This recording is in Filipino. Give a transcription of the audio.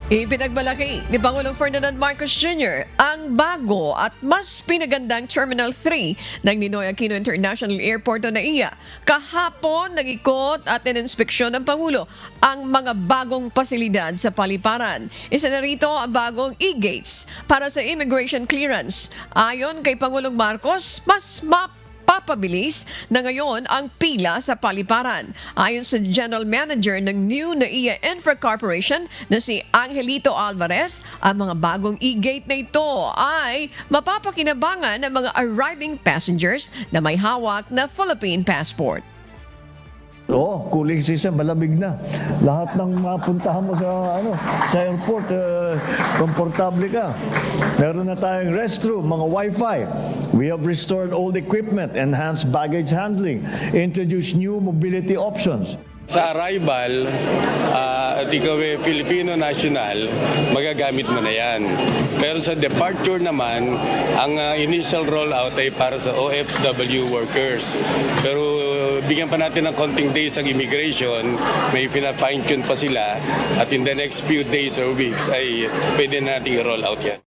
Ipinagmalaki ni Pangulong Ferdinand Marcos Jr. ang bago at mas pinagandang Terminal 3 ng Ninoy Aquino International Airport o NAIA. Kahapon, nag-ikot at ininspeksyon ng Pangulo ang mga bagong pasilidad sa paliparan. Isa na rito ang bagong e-gates para sa immigration clearance. Ayon kay Pangulong Marcos, mas papabilis na ngayon ang pila sa paliparan. Ayon sa General Manager ng New NAIA Infra Corporation na si Angelito Alvarez, ang mga bagong e-gate na ito ay mapapakinabangan ng mga arriving passengers na may hawak na Philippine passport. Oo, cooling season, malamig na. Lahat ng mapuntahan mo sa airport, komportable ka. Meron na tayong restroom, mga wifi. We have restored old equipment, enhanced baggage handling, introduced new mobility options. Sa arrival, at ikaw ay Filipino national, magagamit mo na yan. Pero sa departure naman, ang initial rollout ay para sa OFW workers. Pero bigyan pa natin ng konting days ang immigration, may fine-tune pa sila, at in the next few days or weeks ay pwede na natin i-roll out yan.